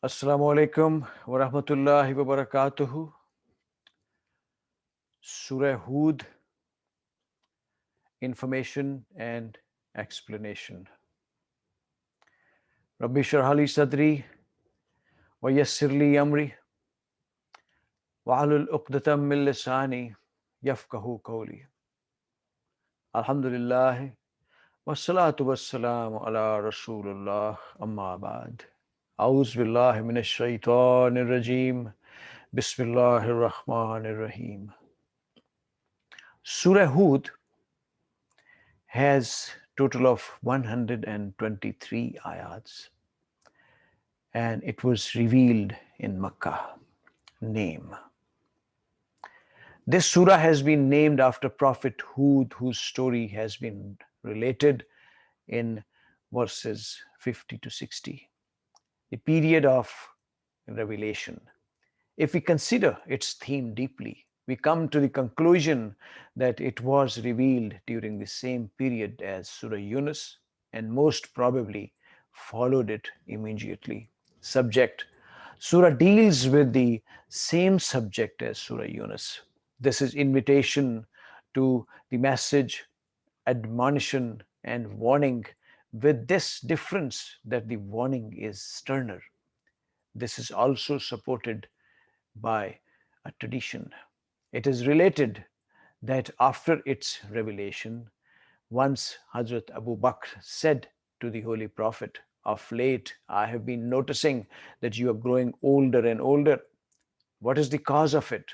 Assalamu alaikum wa rahmatullahi wa barakatuhu. Surah Hud, information and explanation. Rabbi shrah li sadri wa yassir li amri wa ahlul uqdatam min lisani yafqahu qawli. Alhamdulillah wassalatu wassalamu ala rasulullah amma ba'd. A'udhu billahi minash shaitanir rajim. Bismillahir rahmanir rahim. Surah Hud has total of 123 ayats, and it was revealed in Makkah. Name. This surah has been named after Prophet Hud, whose story has been related in verses 50 to 60, the period of revelation. If we consider its theme deeply, we come to the conclusion that it was revealed during the same period as Surah Yunus and most probably followed it immediately. Subject. Surah deals with the same subject as Surah Yunus. This is invitation to the message, admonition, and warning, with this difference that the warning is sterner. This is also supported by a tradition. It is related that after its revelation, once Hazrat Abu Bakr said to the Holy Prophet, "Of late, I have been noticing that you are growing older and older. What is the cause of it?"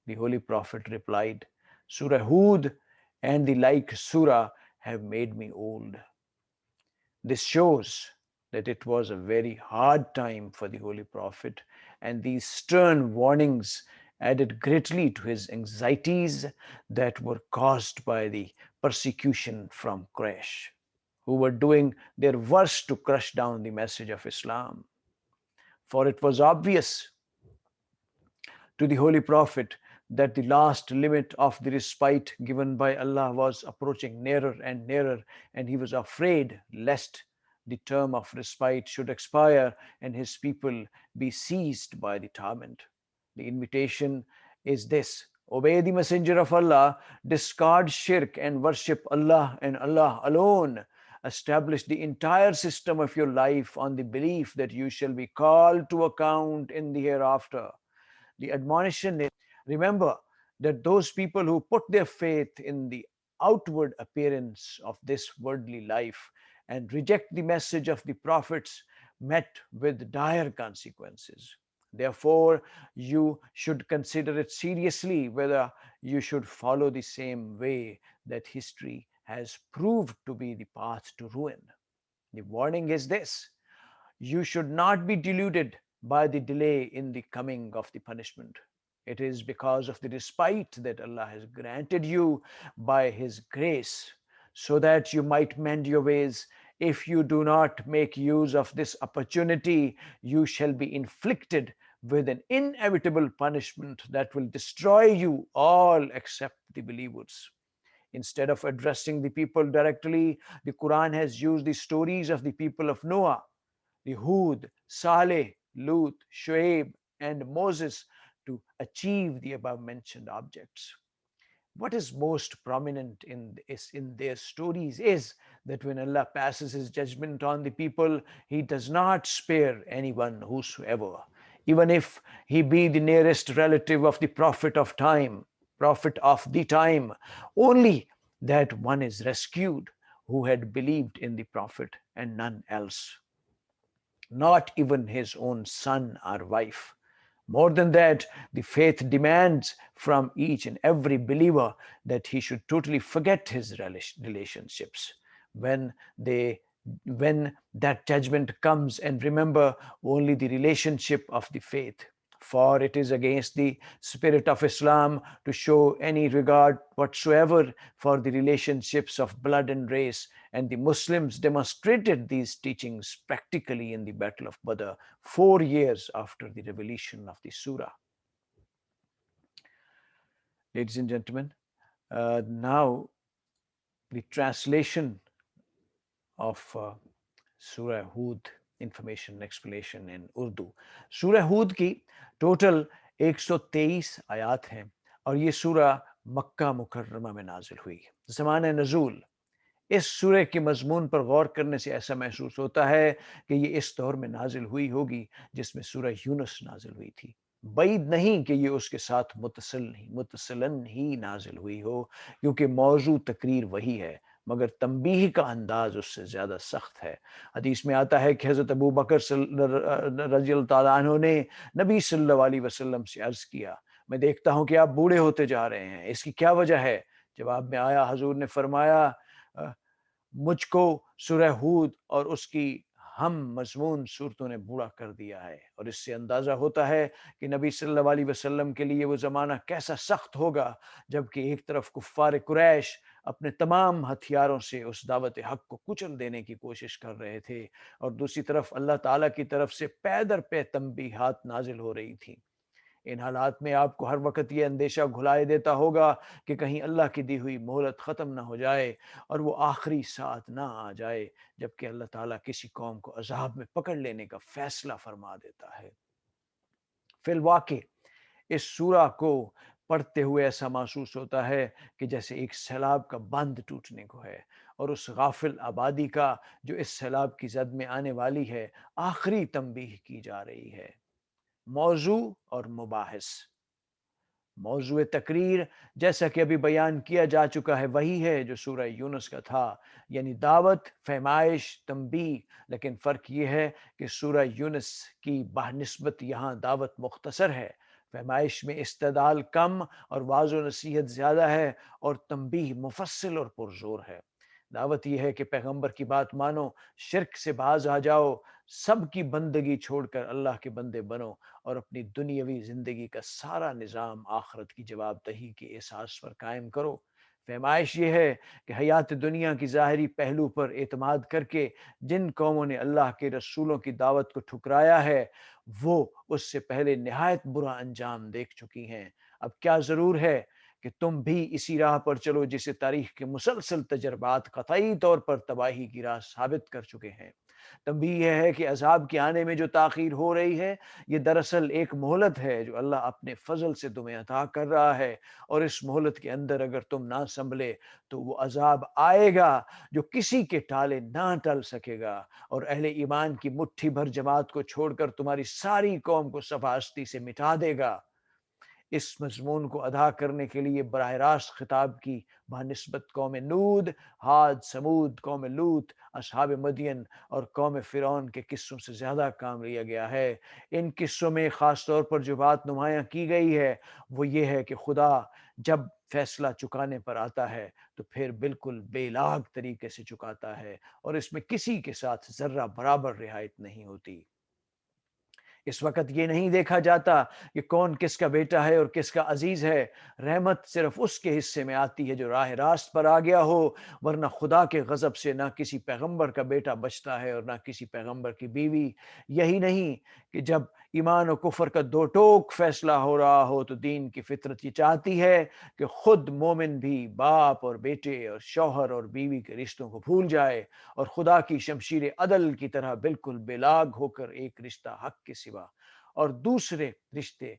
The Holy Prophet replied, "Surah Hud and the like surah have made me old." This shows that it was a very hard time for the Holy Prophet, and these stern warnings added greatly to his anxieties that were caused by the persecution from Quraysh, who were doing their worst to crush down the message of Islam. For it was obvious to the Holy Prophet that the last limit of the respite given by Allah was approaching nearer and nearer, and he was afraid lest the term of respite should expire and his people be seized by the torment. The invitation is this: obey the Messenger of Allah, discard shirk and worship Allah and Allah alone. Establish the entire system of your life on the belief that you shall be called to account in the hereafter. The admonition is: remember that those people who put their faith in the outward appearance of this worldly life and reject the message of the prophets met with dire consequences. Therefore, you should consider it seriously whether you should follow the same way that history has proved to be the path to ruin. The warning is this: you should not be deluded by the delay in the coming of the punishment. It is because of the respite that Allah has granted you by His grace, so that you might mend your ways. If you do not make use of this opportunity, you shall be inflicted with an inevitable punishment that will destroy you all except the believers. Instead of addressing the people directly, the Quran has used the stories of the people of Noah, the Hud, Saleh, Lut, Shuaib, and Moses to achieve the above mentioned objects. What is most prominent in their stories is that when Allah passes His judgment on the people, He does not spare anyone whosoever, even if he be the nearest relative of the prophet of the time, only that one is rescued who had believed in the prophet and none else, not even his own son or wife. More than that, the faith demands from each and every believer that he should totally forget his relationships when they when that judgment comes, and remember only the relationship of the faith. For it is against the spirit of Islam to show any regard whatsoever for the relationships of blood and race, and the Muslims demonstrated these teachings practically in the Battle of Badr 4 years after the revelation of the surah. Ladies and gentlemen, now the translation of Surah Hud. Information explanation ان اردو. سورہ ہود کی total 123 آیات ہیں اور یہ سورہ مکہ مکرمہ میں نازل ہوئی. زمانہ نزول: اس سورہ کے مضمون پر غور کرنے سے ایسا محسوس ہوتا ہے کہ یہ اس دور میں نازل ہوئی ہوگی جس میں سورہ یونس نازل ہوئی تھی. بعید نہیں کہ یہ اس کے ساتھ متصلاً ہی نازل ہوئی ہو، کیونکہ موضوع تقریر وہی ہے، مگر تنبیہ کا انداز اس سے زیادہ سخت ہے. حدیث میں آتا ہے کہ حضرت ابو بکر رضی اللہ تعالیٰ عنہ نے نبی صلی اللہ علیہ وسلم سے عرض کیا، میں دیکھتا ہوں کہ آپ بوڑھے ہوتے جا رہے ہیں، اس کی کیا وجہ ہے؟ جواب میں آیا، حضور نے فرمایا، مجھ کو سورہ ہود اور اس کی ہم مضمون صورتوں نے بوڑھا کر دیا ہے. اور اس سے اندازہ ہوتا ہے کہ نبی صلی اللہ علیہ وسلم کے لیے وہ زمانہ کیسا سخت ہوگا، جبکہ ایک طرف کفار قریش اپنے تمام ہتھیاروں سے اس دعوت حق کو کچل دینے کی کوشش کر رہے تھے، اور دوسری طرف اللہ تعالیٰ کی طرف سے پے در پے تنبیہات نازل ہو رہی تھیں. ان حالات میں آپ کو ہر وقت یہ اندیشہ گھلائے دیتا ہوگا کہ کہیں اللہ کی دی ہوئی مہلت ختم نہ ہو جائے اور وہ آخری ساتھ نہ آ جائے جبکہ اللہ تعالیٰ کسی قوم کو عذاب میں پکڑ لینے کا فیصلہ فرما دیتا ہے. فی الواقع اس سورہ کو پڑھتے ہوئے ایسا محسوس ہوتا ہے کہ جیسے ایک سیلاب کا بند ٹوٹنے کو ہے، اور اس غافل آبادی کا جو اس سیلاب کی زد میں آنے والی ہے آخری تنبیہ کی جا رہی ہے. موضوع اور مباحث: موضوع تقریر جیسا کہ ابھی بیان کیا جا چکا ہے وہی ہے جو سورہ یونس کا تھا، یعنی دعوت، فہمائش، تنبیہ. لیکن فرق یہ ہے کہ سورہ یونس کی بنسبت یہاں دعوت مختصر ہے، فہمائش میں استدلال کم اور واضح و نصیحت زیادہ ہے، اور تنبیہ مفصل اور پرزور ہے. دعوت یہ ہے کہ پیغمبر کی بات مانو، شرک سے باز آ جاؤ، سب کی بندگی چھوڑ کر اللہ کے بندے بنو، اور اپنی دنیاوی زندگی کا سارا نظام آخرت کی جواب دہی کے احساس پر قائم کرو. فہمائش یہ ہے کہ حیات دنیا کی ظاہری پہلو پر اعتماد کر کے جن قوموں نے اللہ کے رسولوں کی دعوت کو ٹھکرایا ہے وہ اس سے پہلے نہایت برا انجام دیکھ چکی ہیں. اب کیا ضرور ہے کہ تم بھی اسی راہ پر چلو جسے تاریخ کے مسلسل تجربات قطعی طور پر تباہی کی راہ ثابت کر چکے ہیں. تنبیہ یہ ہے کہ عذاب کے آنے میں جو تاخیر ہو رہی ہے یہ دراصل ایک مہلت ہے جو اللہ اپنے فضل سے تمہیں عطا کر رہا ہے، اور اس مہلت کے اندر اگر تم نہ سنبھلے تو وہ عذاب آئے گا جو کسی کے ٹالے نہ ٹل سکے گا، اور اہل ایمان کی مٹھی بھر جماعت کو چھوڑ کر تمہاری ساری قوم کو صفا ہستی سے مٹا دے گا. اس مضمون کو ادا کرنے کے لیے براہ راست خطاب کی بنسبت قوم نود، حاد، سمود، قوم لوط، اصحاب مدین اور قوم فرعون کے قصوں سے زیادہ کام لیا گیا ہے. ان قصوں میں خاص طور پر جو بات نمایاں کی گئی ہے وہ یہ ہے کہ خدا جب فیصلہ چکانے پر آتا ہے تو پھر بالکل بے لاگ طریقے سے چکاتا ہے، اور اس میں کسی کے ساتھ ذرہ برابر رعایت نہیں ہوتی. اس وقت یہ نہیں دیکھا جاتا کہ کون کس کا بیٹا ہے اور کس کا عزیز ہے. رحمت صرف اس کے حصے میں آتی ہے جو راہ راست پر آ گیا ہو، ورنہ خدا کے غضب سے نہ کسی پیغمبر کا بیٹا بچتا ہے اور نہ کسی پیغمبر کی بیوی. یہی نہیں کہ جب ایمان و کفر کا دو ٹوک فیصلہ ہو رہا ہو تو دین کی فطرت یہ چاہتی ہے کہ خود مومن بھی باپ اور بیٹے اور شوہر اور بیوی کے رشتوں کو بھول جائے اور خدا کی شمشیر عدل کی طرح بالکل بے لاگ ہو کر ایک رشتہ حق کے سوا اور دوسرے رشتے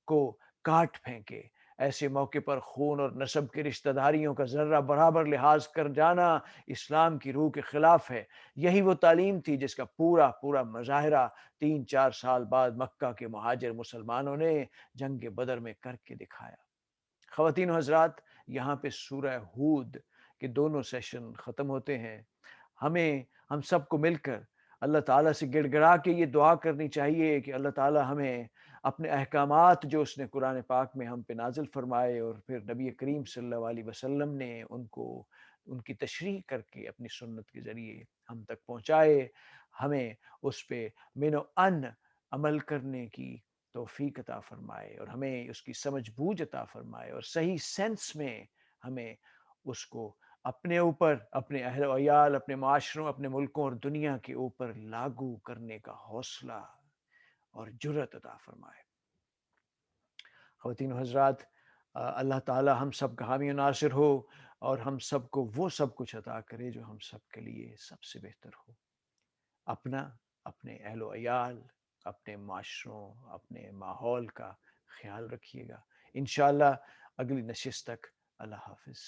کو کاٹ پھینکے. ایسے موقع پر خون اور نسب کے رشتہ داریوں کا ذرہ برابر لحاظ کر جانا اسلام کی روح کے خلاف ہے. یہی وہ تعلیم تھی جس کا پورا مظاہرہ 3-4 سال بعد مکہ کے مہاجر مسلمانوں نے جنگ بدر میں کر کے دکھایا. خواتین و حضرات، یہاں پہ سورہ ہود کے دونوں سیشن ختم ہوتے ہیں. ہم سب کو مل کر اللہ تعالیٰ سے گڑ گڑا کے یہ دعا کرنی چاہیے کہ اللہ تعالیٰ ہمیں اپنے احکامات جو اس نے قرآن پاک میں ہم پہ نازل فرمائے اور پھر نبی کریم صلی اللہ علیہ وسلم نے ان کی تشریح کر کے اپنی سنت کے ذریعے ہم تک پہنچائے، ہمیں اس پہ من و ان عمل کرنے کی توفیق عطا فرمائے اور ہمیں اس کی سمجھ بوجھ عطا فرمائے، اور صحیح سینس میں ہمیں اس کو اپنے اوپر، اپنے اہل و عیال، اپنے معاشروں، اپنے ملکوں اور دنیا کے اوپر لاگو کرنے کا حوصلہ اور جرأت عطا فرمائے. خواتین و حضرات، اللہ تعالی ہم سب کا حامی و ناصر ہو اور ہم سب کو وہ سب کچھ عطا کرے جو ہم سب کے لیے سب سے بہتر ہو. اپنا اپنے اہل و عیال، اپنے معاشروں، اپنے ماحول کا خیال رکھیے گا. انشاءاللہ اگلی نشست تک اللہ حافظ.